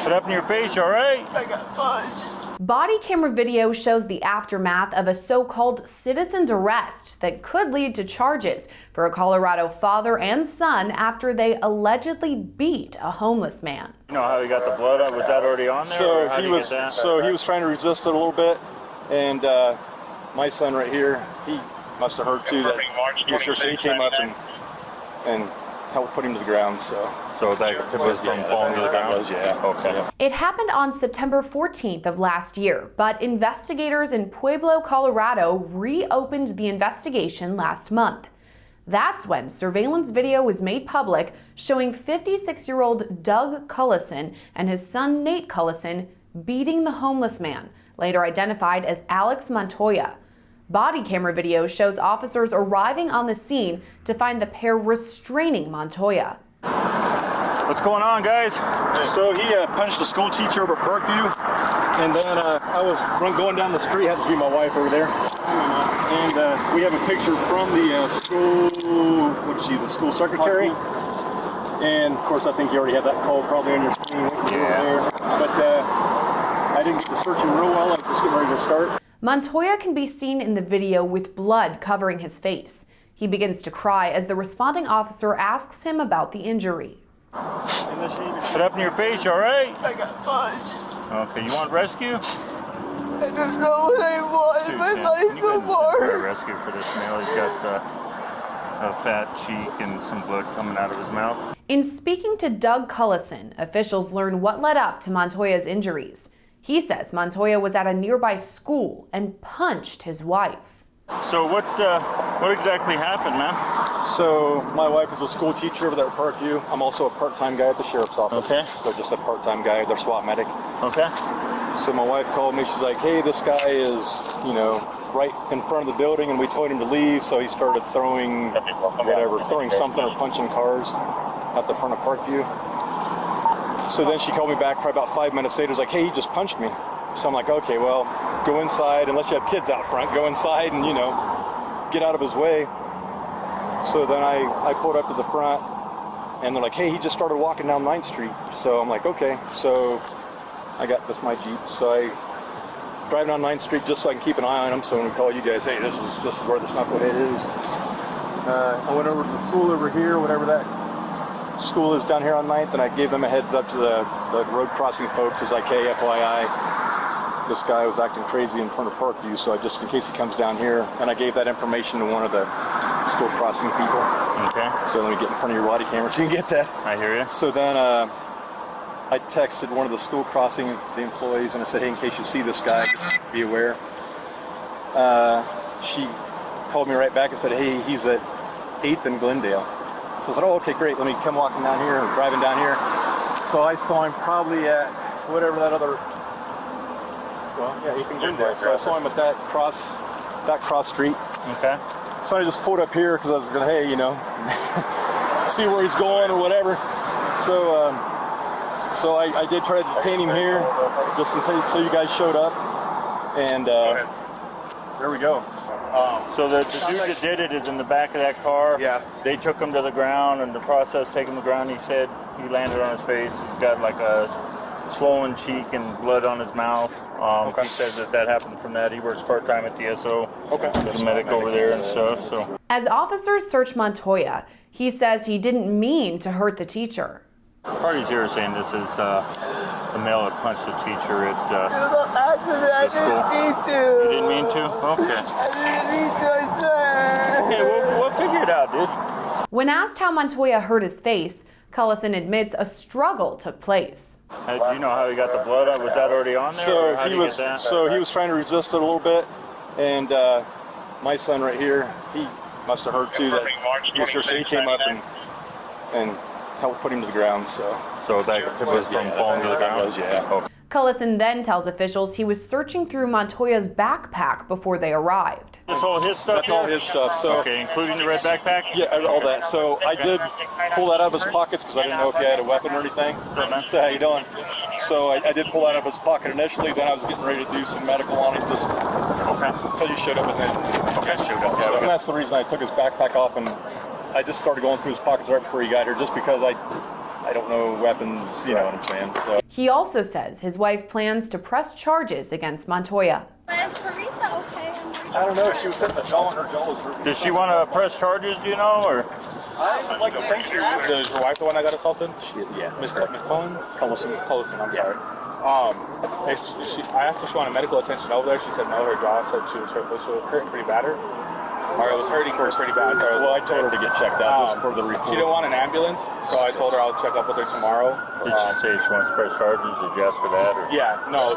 Put up in your face, all right? I got punched. Body camera video shows the aftermath of a so-called citizen's arrest that could lead to charges for a Colorado father and son after they allegedly beat a homeless man. You know how he got the blood up? Was that already on there? So he was trying to resist it a little bit, and my son right here, he must have heard too that he came up and helped put him to the ground. So that was from falling to the ground? Yeah. Okay. It happened on September 14th of last year, but investigators in Pueblo, Colorado reopened the investigation last month. That's when surveillance video was made public showing 56-year-old Doug Cullison and his son Nate Cullison beating the homeless man, later identified as Alex Montoya. Body camera video shows officers arriving on the scene to find the pair restraining Montoya. What's going on, guys? So he punched a school teacher over at Parkview, and then I was going down the street, happens to be my wife over there, and we have a picture from the school, the school secretary, and of course I think you already have that call probably on your screen. Yeah. But I didn't get to searching real well, like just getting ready to start. Montoya can be seen in the video with blood covering his face. He begins to cry as the responding officer asks him about the injury. Put up in your face, all right? I got punched. Okay, you want rescue? I don't know what I want. My life no more. Rescue for this male. He's got a fat cheek and some blood coming out of his mouth. In speaking to Doug Cullison, officials learned what led up to Montoya's injuries. He says Montoya was at a nearby school and punched his wife. So what exactly happened, man? So my wife is a school teacher over there at Parkview. I'm also a part-time guy at the sheriff's office. Okay. So just a part-time guy, their SWAT medic. Okay. So my wife called me, she's like, hey, this guy is, right in front of the building, and we told him to leave, so he started throwing something or punching cars at the front of Parkview. So then she called me back probably about 5 minutes later, was like, hey, he just punched me. So I'm like, okay, well, go inside, unless you have kids out front, go inside and, get out of his way. So then I pulled up to the front, and they're like, hey, he just started walking down 9th Street. So I'm like, okay. So I got my Jeep. So I drive down 9th Street just so I can keep an eye on him. So when we call you guys, hey, this is where this knucklehead is. I went over to the school over here, whatever that school is down here on 9th, and I gave them a heads up to the road crossing folks. It's like, hey, FYI, this guy was acting crazy in front of Parkview, so just in case he comes down here, and I gave that information to one of the school crossing people. Okay. So let me get in front of your body camera so you can get that. I hear you. So then I texted one of the school crossing, the employees, and I said, hey, in case you see this guy, just be aware. She called me right back and said, hey, he's at 8th and Glendale. So I said, oh, okay, great. Let me come walking down here, or driving down here. So I saw him probably at whatever that other, he can Glendale. So I saw him at that cross street. Okay. So I just pulled up here because I was going to, hey, see where he's going or whatever. So I did try to detain him here just until you guys showed up. And there we go. So the dude that did it is in the back of that car. Yeah. They took him to the ground, and the process taking him to the ground, he said he landed on his face. He's got like a swollen cheek and blood on his mouth. He says that happened from that. He works part-time at the SO. Okay. There's a medic over there and stuff. So as officers search Montoya, he says he didn't mean to hurt the teacher. Parties here are saying this is the male that punched the teacher at the school. You didn't mean to? Okay. Okay, we'll figure it out, dude. When asked how Montoya hurt his face, Cullison admits a struggle took place. Do you know how he got the blood up? Was that already on there? So he was trying to resist it a little bit, and my son right here, he must have heard too that he came up and helped put him to the ground. So that was from falling to the ground. Yeah. Okay. Cullison then tells officials he was searching through Montoya's backpack before they arrived. That's all his stuff? That's all his stuff. So, okay, including the red backpack? Yeah, all that. So I did pull that out of his pockets because I didn't know if he had a weapon or anything. So how you doing? So I did pull that out of his pocket initially. Then I was getting ready to do some medical on him just until you showed up, and then showed up. Yeah, and that's the reason I took his backpack off, and I just started going through his pockets right before he got here, just because I I don't know weapons, you know what I'm saying? So. He also says his wife plans to press charges against Montoya. Is Teresa okay? I don't know. She was sitting the jaw, and her jaw was hurting. Does she want to press charges? Do you know, or? I like to think she was. Is your wife the one that got assaulted? Yeah. Miss Collins? Cullison, I'm sorry. I asked if she wanted medical attention over there. She said no. Her jaw said she was hurting pretty bad. Or it was hurting her pretty bad. Sorry. Well, I told her to get checked out just for the report. She didn't want an ambulance, so I told her I'll check up with her tomorrow. Did she say she wants to press charges? Did you ask for that? Or? Yeah, no,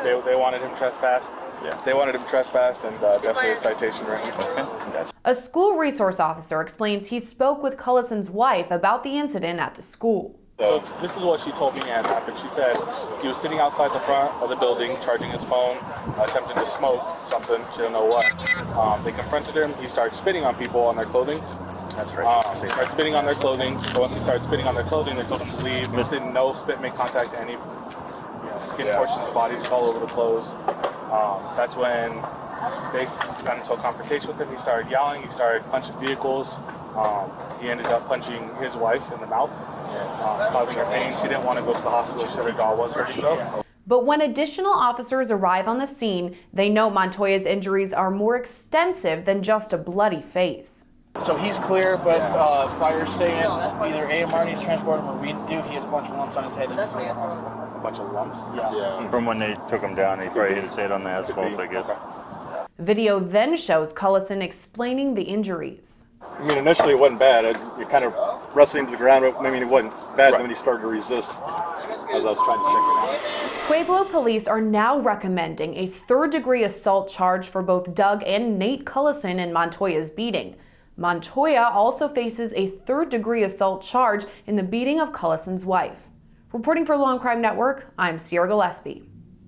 they wanted him trespassed. Yeah. They wanted him trespassed and definitely a citation written. Okay. A school resource officer explains he spoke with Cullison's wife about the incident at the school. So this is what she told me had happened. She said he was sitting outside the front of the building, charging his phone, attempting to smoke something. She didn't know what. They confronted him. He started spitting on people on their clothing. That's right. Started spitting on their clothing. So once he started spitting on their clothing, they told him to leave. Didn't know spit make contact to any skin portions of the body, just all over the clothes. That's when they got into a confrontation with him. He started yelling. He started punching vehicles. He ended up punching his wife in the mouth, causing her pain. She didn't want to go to the hospital. She said her jaw was hurting though. But when additional officers arrive on the scene, they note Montoya's injuries are more extensive than just a bloody face. So he's clear, but fire's saying either AMR needs to transport him or we do. He has a bunch of lumps on his head. A bunch of lumps? Yeah. From when they took him down, he probably hit his head on the asphalt, I guess. Video then shows Cullison explaining the injuries. I mean, initially it wasn't bad. It kind of wrestled him to the ground. I mean, it wasn't bad when he started to resist as I was trying to check him out. Pueblo police are now recommending a third-degree assault charge for both Doug and Nate Cullison in Montoya's beating. Montoya also faces a third-degree assault charge in the beating of Cullison's wife. Reporting for Law&Crime Network, I'm Gillespie.